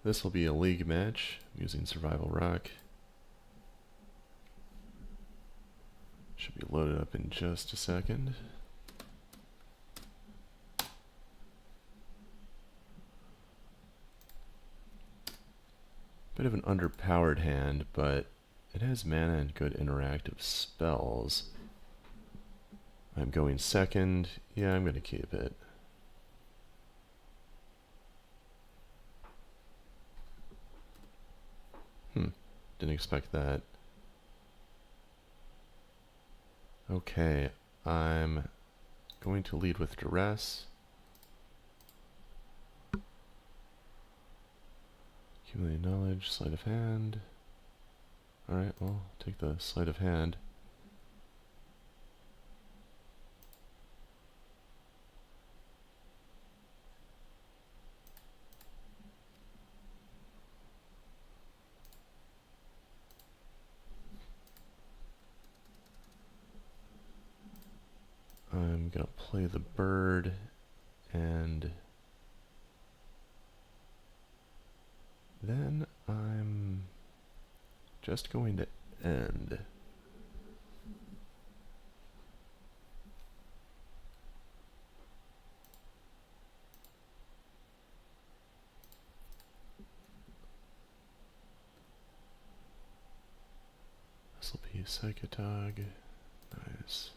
This will be a league match using Survival Rock. Should be loaded up in just a second. Bit of an underpowered hand, but it has mana and good interactive spells. I'm going second. Yeah, I'm going to keep it. Didn't expect that. Okay, I'm going to lead with Duress. Accumulate knowledge, sleight of hand. Alright, well, take the sleight of hand. I'm gonna play the bird, and then I'm just going to end. This will be Psychatog. Nice.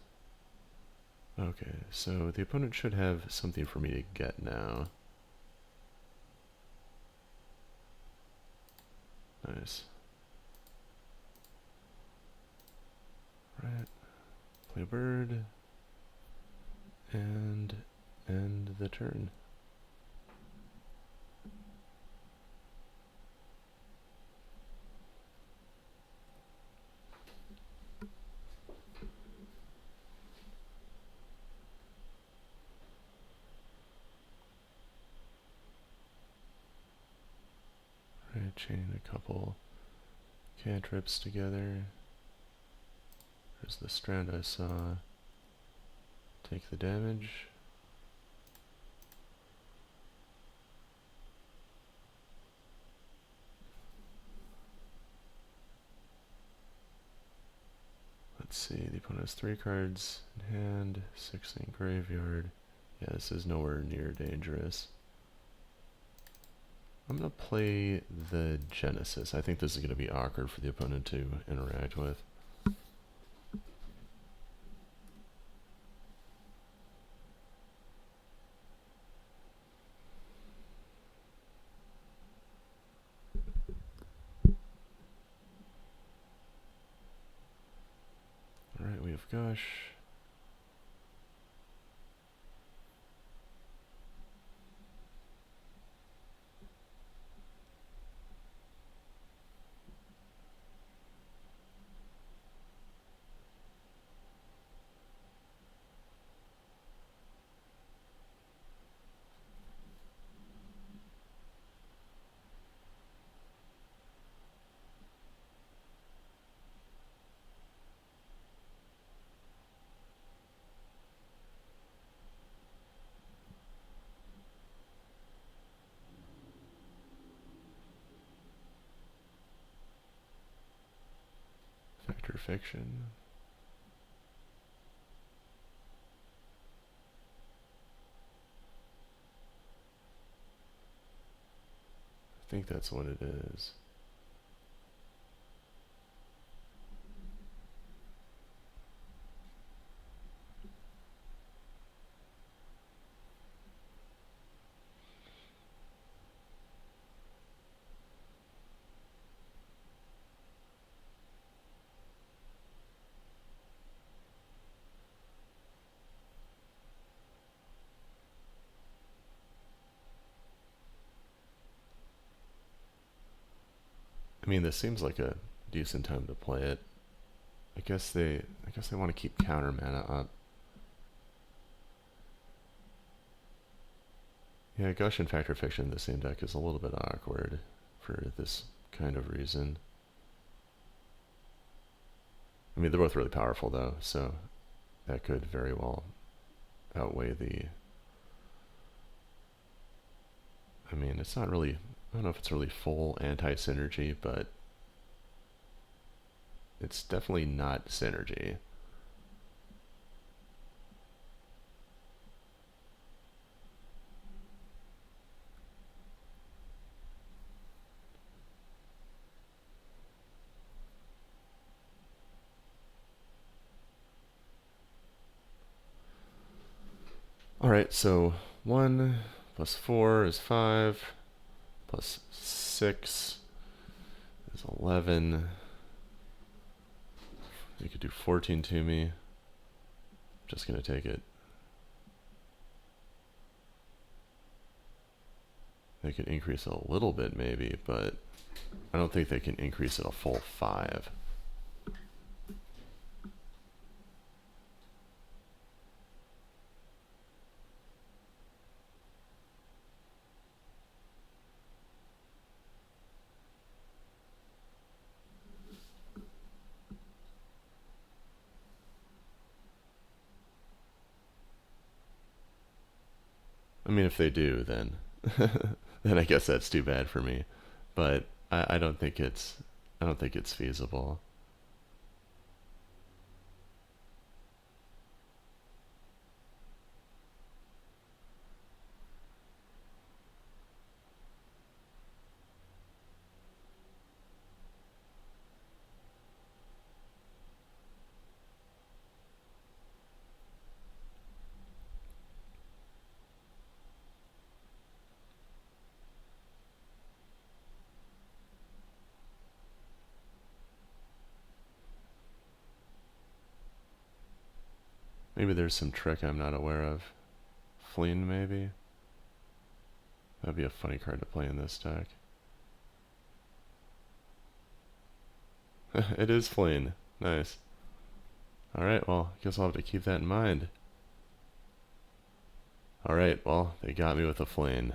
Okay, so the opponent should have something for me to get now. Nice. Right. Play bird. And end the turn. Right, chain a couple cantrips together. There's the strand I saw. Take the damage. Let's see, the opponent has 3 cards in hand, 6 in graveyard. Yeah, this is nowhere near dangerous. I'm going to play the Genesis. I think this is going to be awkward for the opponent to interact with. Alright, we have Gush. Factor Fiction. I think that's what it is. I mean, this seems like a decent time to play it. I guess they want to keep counter mana up. Yeah, Gush and Factor Fiction in the same deck is a little bit awkward for this kind of reason. I mean, they're both really powerful though, so that could very well outweigh the... I mean, it's not really I don't know if it's really full anti-synergy, but it's definitely not synergy. Alright, so 1 plus 4 is 5, plus 6 is 11. You could do 14 to me. I'm just going to take it. They could increase it a little bit maybe, but I don't think they can increase it a full 5. I mean, if they do, then then I guess that's too bad for me. But I don't think it's feasible. Maybe there's some trick I'm not aware of. Fleen, maybe? That'd be a funny card to play in this deck. It is Fleen. Nice. Alright, well, guess I'll have to keep that in mind. Alright, well, they got me with a Fleen.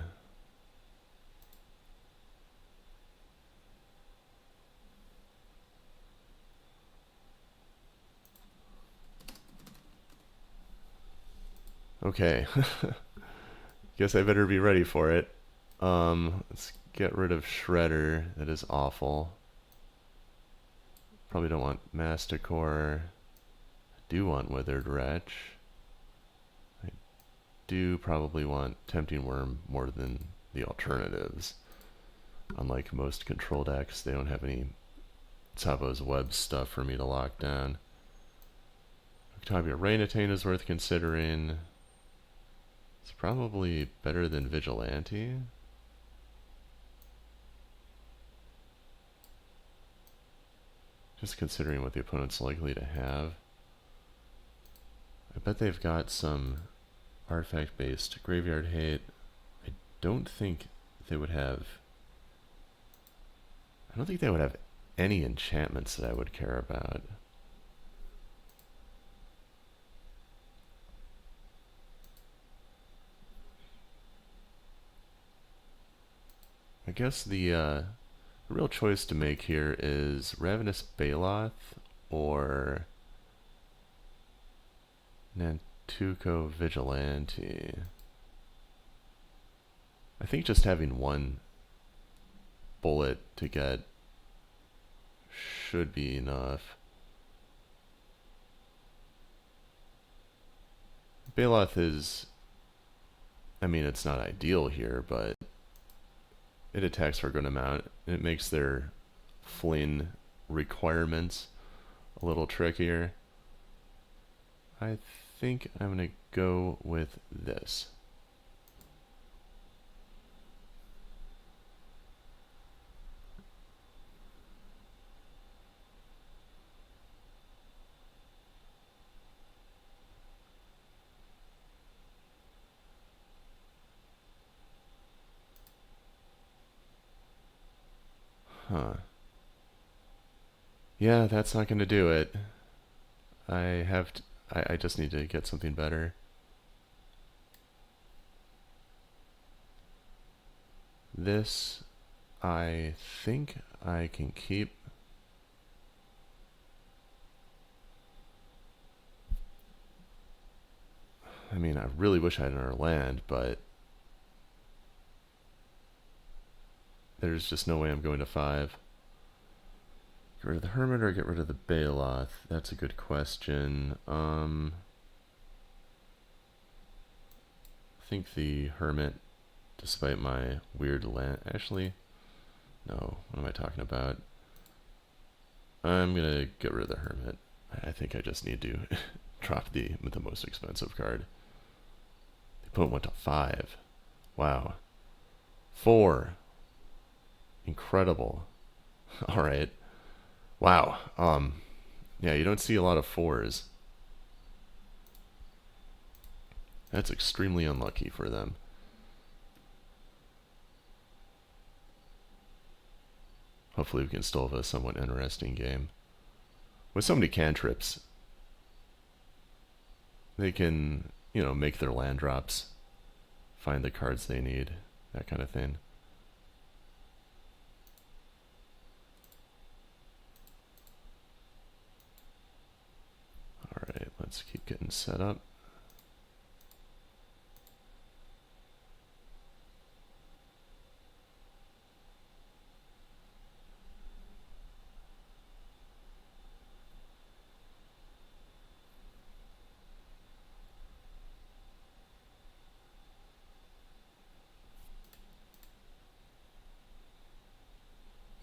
Okay. Guess I better be ready for it. Let's get rid of Shredder. That is awful. Probably don't want Masticore. I do want Withered Wretch. I do probably want Tempting Worm more than the alternatives. Unlike most control decks, they don't have any Tsavo's Web stuff for me to lock down. Octavia Rain-Attain is worth considering. It's probably better than Vigilante. Just considering what the opponent's likely to have. I bet they've got some artifact-based graveyard hate. I don't think they would have... I don't think they would have any enchantments that I would care about. I guess the real choice to make here is Ravenous Baloth or Nantuko Vigilante. I think just having one bullet to get should be enough. Baloth is... I mean, it's not ideal here, but it attacks for a good amount. It makes their Fleen requirements a little trickier. I think I'm going to go with this. Huh. Yeah, that's not going to do it. I just need to get something better. This, I think I can keep. I mean, I really wish I had another land, but There's just no way I'm going to 5. Get rid of the Hermit or get rid of the Baloth? That's a good question. I think the Hermit, despite my weird land... Actually, no. What am I talking about? I'm gonna get rid of the Hermit. I think I just need to drop the most expensive card. The opponent went to 5. Wow. 4. Incredible. Alright. Wow. Yeah, you don't see a lot of 4s. That's extremely unlucky for them. Hopefully we can still have a somewhat interesting game. With so many cantrips, they can, you know, make their land drops, find the cards they need, that kind of thing. Alright, let's keep getting set up.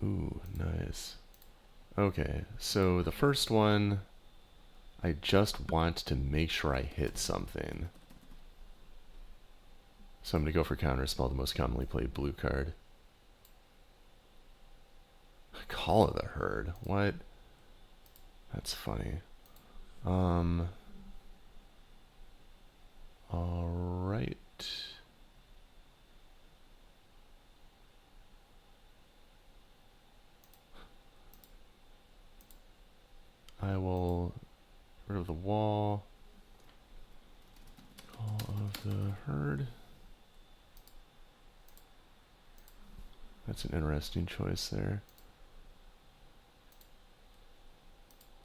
Ooh, nice. Okay, so the first one, I just want to make sure I hit something. So I'm going to go for Counterspell, the most commonly played blue card. Call of the Herd. What? That's funny. Alright. I will get rid of the wall. Call of the Herd. That's an interesting choice there.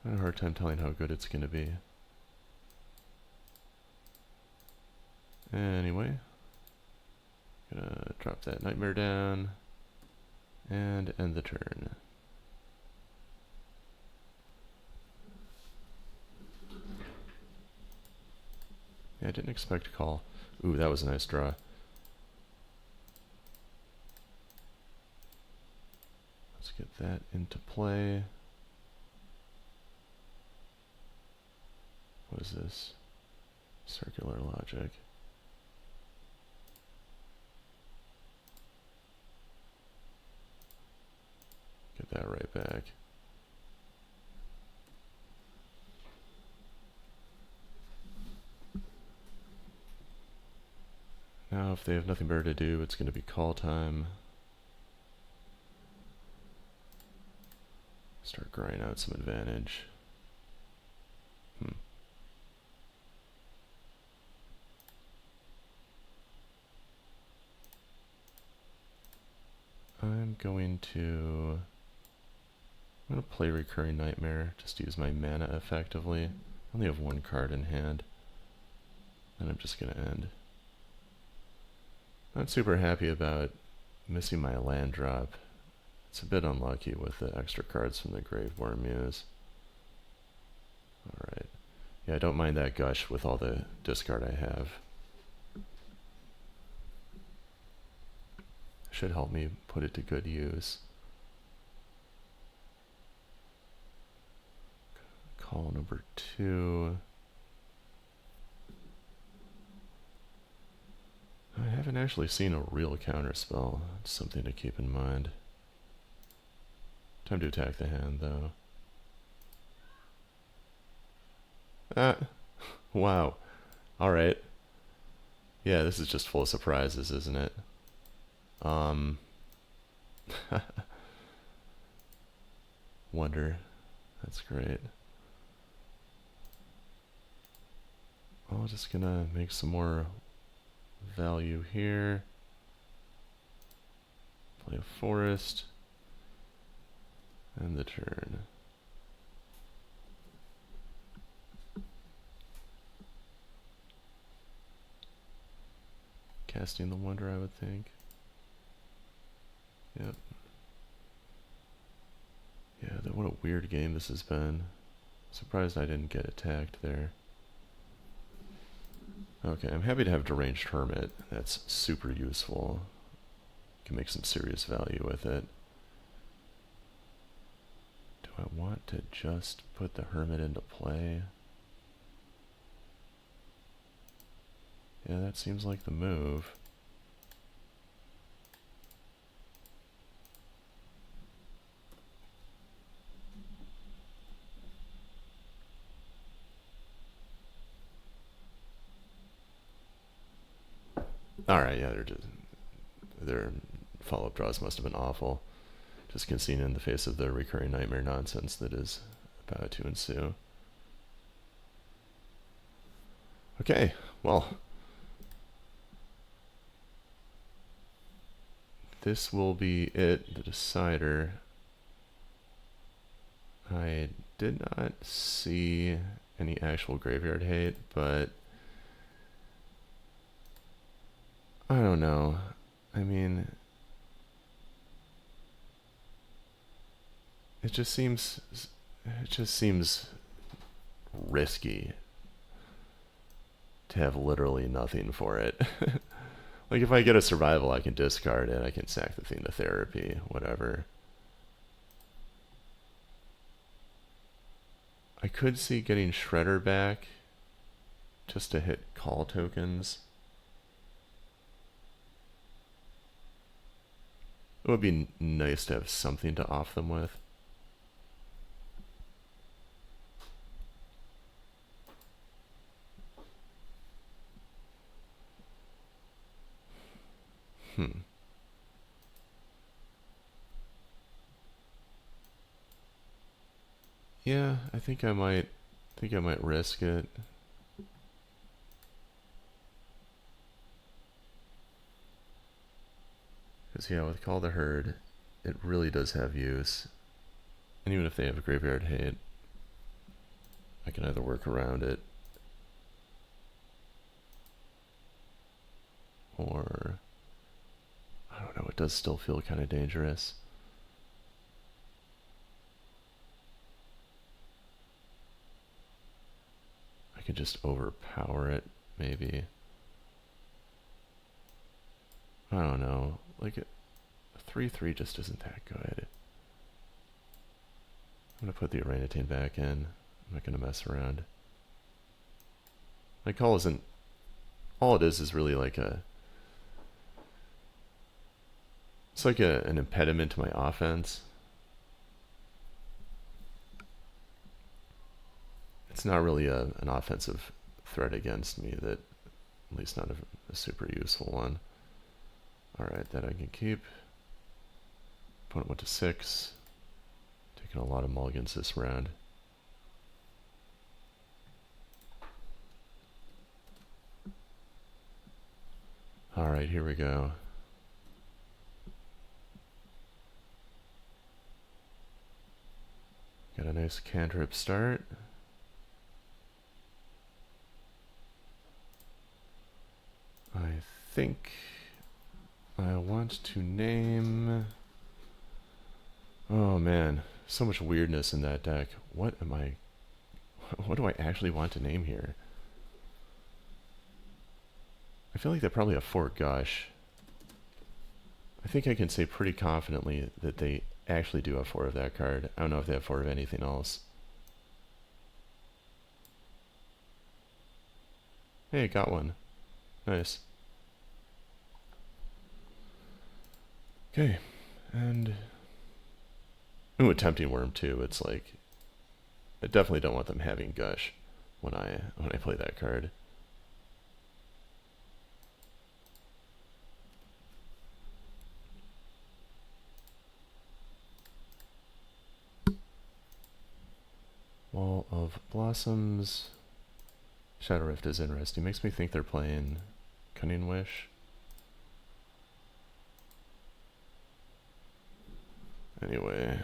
I have a hard time telling how good it's going to be. Anyway, gonna drop that Nightmare down and end the turn. Yeah, I didn't expect to call. Ooh, that was a nice draw. Let's get that into play. What is this? Circular logic. Get that right back. Now if they have nothing better to do, it's going to be call time. Start grinding out some advantage. I'm going to play Recurring Nightmare, just to use my mana effectively. I only have one card in hand. And I'm just going to end. Not super happy about missing my land drop. It's a bit unlucky with the extra cards from the Graveborn Muse. Alright. Yeah, I don't mind that gush with all the discard I have. Should help me put it to good use. Call number 2. I haven't actually seen a real counterspell. It's something to keep in mind. Time to attack the hand, though. Ah! Wow. Alright. Yeah, this is just full of surprises, isn't it? Wonder. That's great. I'm just gonna make some more value here. Play a forest. End the turn. Casting the Wonder, I would think. Yep. Yeah, what a weird game this has been. Surprised I didn't get attacked there. Okay, I'm happy to have Deranged Hermit. That's super useful. Can make some serious value with it. Do I want to just put the Hermit into play? Yeah, that seems like the move. Alright, yeah, their follow-up draws must have been awful. Just conceding in the face of the recurring nightmare nonsense that is about to ensue. Okay, well, this will be it, the decider. I did not see any actual graveyard hate, but I don't know. I mean, it just seems risky to have literally nothing for it. Like, if I get a survival, I can discard it. I can sack the thing to therapy, whatever. I could see getting Shredder back just to hit call tokens. It would be nice to have something to off them with. Yeah, I think I might risk it. Because, yeah, with Call the Herd, it really does have use. And even if they have a graveyard hate, I can either work around it or, I don't know, it does still feel kind of dangerous. I could just overpower it, maybe. I don't know. Like, a 3/3 just isn't that good. I'm going to put the Orangutan back in. I'm not going to mess around. My call isn't... All it is really like a... It's like an impediment to my offense. It's not really an offensive threat against me that... At least not a super useful one. Alright, that I can keep. Opponent went to 6. Taking a lot of mulligans this round. Alright, here we go. Got a nice cantrip start. I think I want to name... Oh man, so much weirdness in that deck. What do I actually want to name here? I feel like they probably have 4 Gush. I think I can say pretty confidently that they actually do have 4 of that card. I don't know if they have 4 of anything else. Hey, got one. Nice. Okay, and... Ooh, a Tempting Worm too. It's like... I definitely don't want them having Gush when I play that card. Wall of Blossoms. Shadow Rift is interesting. Makes me think they're playing Cunning Wish. Anyway,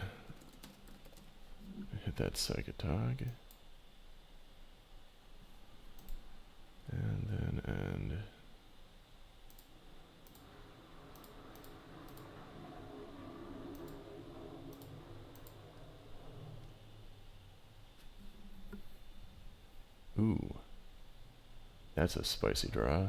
hit that Psychatog. And then end. That's a spicy draw.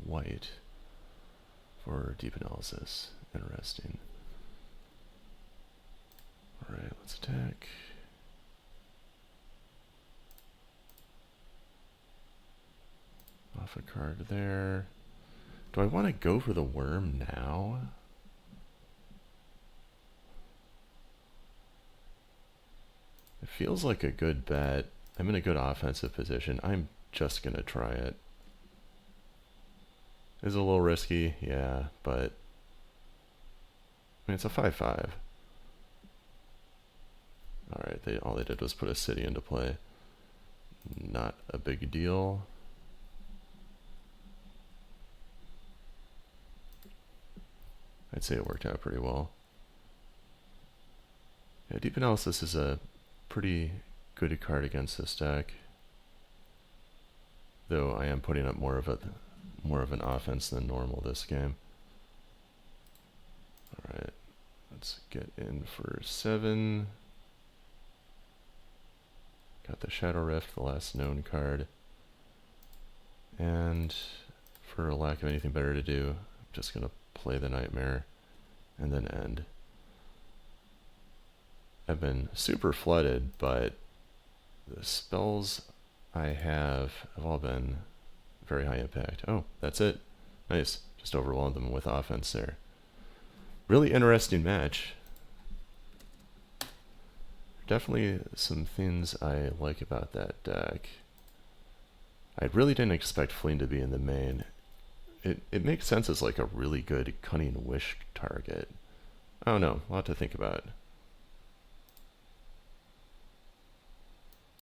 White for deep analysis. Interesting. Alright, let's attack. Off a card there. Do I want to go for the worm now? It feels like a good bet. I'm in a good offensive position. I'm just going to try it. Is it a little risky? Yeah, but I mean, it's a 5/5. Alright, all they did was put a city into play. Not a big deal. I'd say it worked out pretty well. Yeah, Deep Analysis is a pretty good card against this deck. Though I am putting up more of an offense than normal this game. Alright, let's get in for 7. Got the Shadow Rift, the last known card. And for lack of anything better to do, I'm just going to play the Nightmare and then end. I've been super flooded, but the spells I have all been very high impact. Oh, that's it. Nice. Just overwhelmed them with offense there. Really interesting match. Definitely some things I like about that deck. I really didn't expect Fleen to be in the main. It makes sense as like a really good Cunning Wish target. I don't know, a lot to think about.